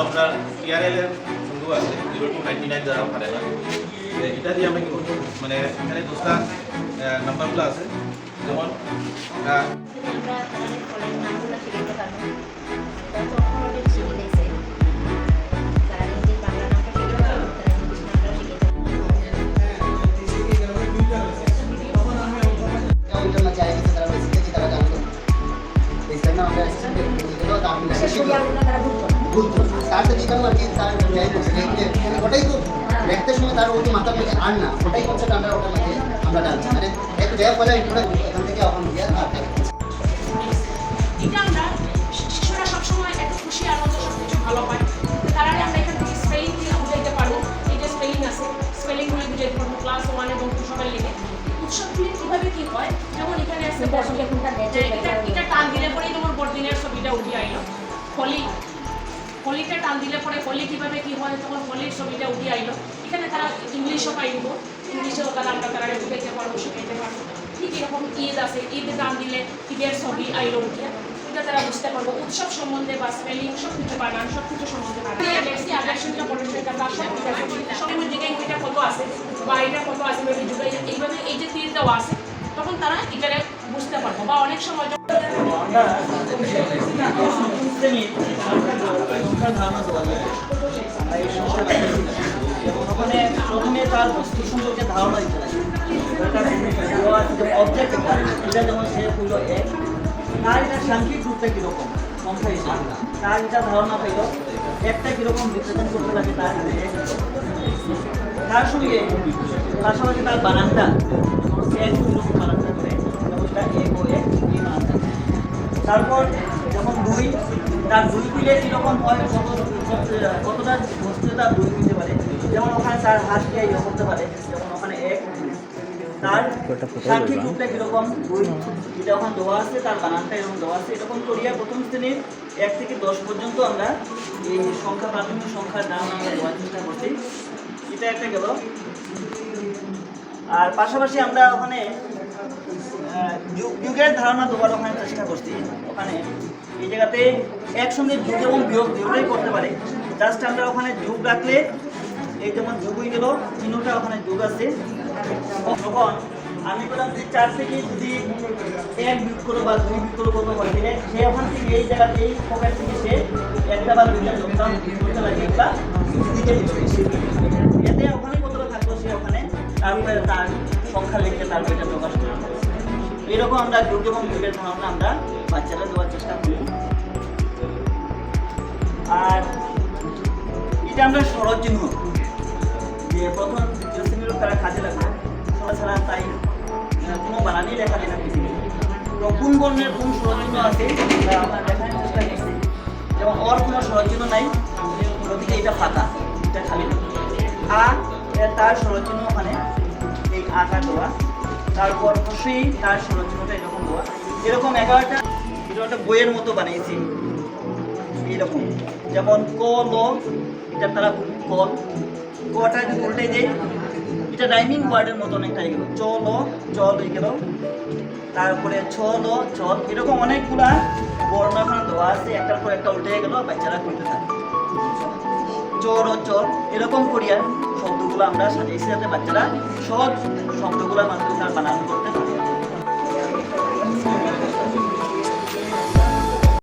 আপনার PRL এর বন্ধু আছে 0299 যারা পারে না এটা দিয়ে আমরা কি করব মানে এখানে দোসরা নাম্বারগুলো আছে যেমন আমরা তাদের ফলের নামগুলো শিখতে পারবো তো অটোমেটিক শিখে দিয়েছে তারা নিজের বাংলা নামটা শিখতে পারবো তারা ইংলিশ নামটা শিখে ওটাই তো দেখতে সময় তার ওই মাথার মধ্যে আর না ওটাই হচ্ছে আমরা ওটার মধ্যে আমরা ডালছি মানে একটু দেওয়া ফলে এখান থেকে এখন গিয়ে আর এটা আমরা শিশুরা সবসময় একটা খুশি আনন্দ সব কিছু ভালো পায় তার আগে আমরা এখান থেকে স্পেলিং দিয়ে বুঝাইতে পারবো এই যে স্পেলিং আছে স্পেলিংগুলো বুঝাইতে পারবো ক্লাস 1 এবং 2 সবাই লেগে উৎসবগুলি কীভাবে কী হয় যেমন এখানে আছে এটা টান দিলে পরেই তোমার বড়দিনের ছবিটা উঠে আইলো হোলিটা টান দিলে পরে হোলি কীভাবে কী হয় তখন হোলির ছবিটা উঠে আইলো এখানে তারা ইংলিশও পাইব ইংলিশেও তারা আমরা তারা বুঝাইতে পারবো শিখাইতে পারবো ঠিক এরকম ঈদ আছে ঈদ টান দিলে ঈদের ছবি আইলো উঠে এটা তারা বুঝতে পারবো উৎসব সম্বন্ধে বা স্পেলিং সব কিছু বানান সব কিছু সম্বন্ধে আদর্শটা পড়াশোনা তার সব জায়গায় এটা কত আছে বা এটা কত আছে এইভাবে এই যে তীর দেওয়া আছে তখন তারা এটারে বুঝতে পারবো বা অনেক সময় ওখানে প্রথমে তার বস্তু সম্পর্কে ধারণা দিতে লাগে অবজেক্ট এটা যেমন সে হইল এক তার এটা সাংখ্যিক রূপটা কীরকম সংখ্যা হিসাবে তার এটা ধারণা পাইল একটা কীরকম রিপ্রেজেন্ট করতে লাগে তার সঙ্গে পাশাপাশি তার বানানটা এক কীরকম বানানটা করে যেমনটা এক ও এক এই বানানটা তারপর যেমন দুই তার দুই দিলে কীরকম হয় কতটা বস্তু তার দুই দিতে পারে যেমন ওখানে তার হাত দিয়ে করতে পারে যেমন ওখানে এক তার সাংখ্যিক রূপটা কীরকম দুই এটা ওখানে দেওয়া আছে তার বানানটা এরকম দেওয়া আছে এরকম করিয়া প্রথম শ্রেণীর 1 থেকে 10 পর্যন্ত আমরা এই সংখ্যা প্রাথমিক সংখ্যার নাম আমরা দেওয়ার চেষ্টা করছি এটা একটা গেল আর পাশাপাশি আমরা ওখানে যুগের ধারণা দেওয়ার ওখানে চেষ্টা করছি ওখানে এই জায়গাতে একসঙ্গে যুগ এবং বিয়োগ দুটোই করতে পারে জাস্ট আমরা ওখানে যুগ রাখলে এই যেমন যুগ হয়ে গেল তিনটা ওখানে যুগ আছে তখন আমি বললাম যে 4 থেকে যদি 1 বিয়োগ করো বা 2 বিয়োগ করো কত হয় দিলে সে ওখান থেকে এই জায়গাতে এই পকেট থেকে সে একটা বা দুইটা যোগদান করতে লাগে একটা দিকে এতে ওখানে কতটা থাকলো সে ওখানে তারপরে তার সংখ্যা লিখে তার বইটা প্রকাশ করে এরকম আমরা যুগ এবং যুগের ধারণা আমরা বাচ্চারা দেওয়ার চেষ্টা করি আর এটা আমরা সরল চিহ্ন যে প্রথম শ্রেণীর তারা কাজে লাগবে সরা ছাড়া তাই কোনো বানানি লেখা যায় না পৃথিবীতে তো কোন বর্ণের কোন সরচিহ্ন আছে আমরা দেখানোর চেষ্টা করছি যেমন ওর কোনো সরচিহ্ন নাই ওদিকে এটা ফাঁকা এটা খালি তার সরচিহ্ন ওখানে এই আটা দেওয়া তারপর অবশ্যই তার সরচিহ্নটা এরকম দেওয়া এরকম 11টা এটা একটা বইয়ের মতো বানিয়েছি এইরকম যেমন ক ল এটা তারা কল কটা যদি উল্টে দেয় এটা রাইমিং ওয়ার্ডের মতো অনেকটা হয়ে গেল চল চল হয়ে গেল তারপরে ছল চল এরকম অনেকগুলা বর্ণ এখানে দেওয়া আছে একটার পর একটা উল্টে গেল বাচ্চারা করতে থাকে চর ও চর এরকম করিয়া শব্দগুলো আমরা সাজিয়েছি যাতে বাচ্চারা সহজ শব্দগুলোর মাধ্যমে তার বানান করতে পারে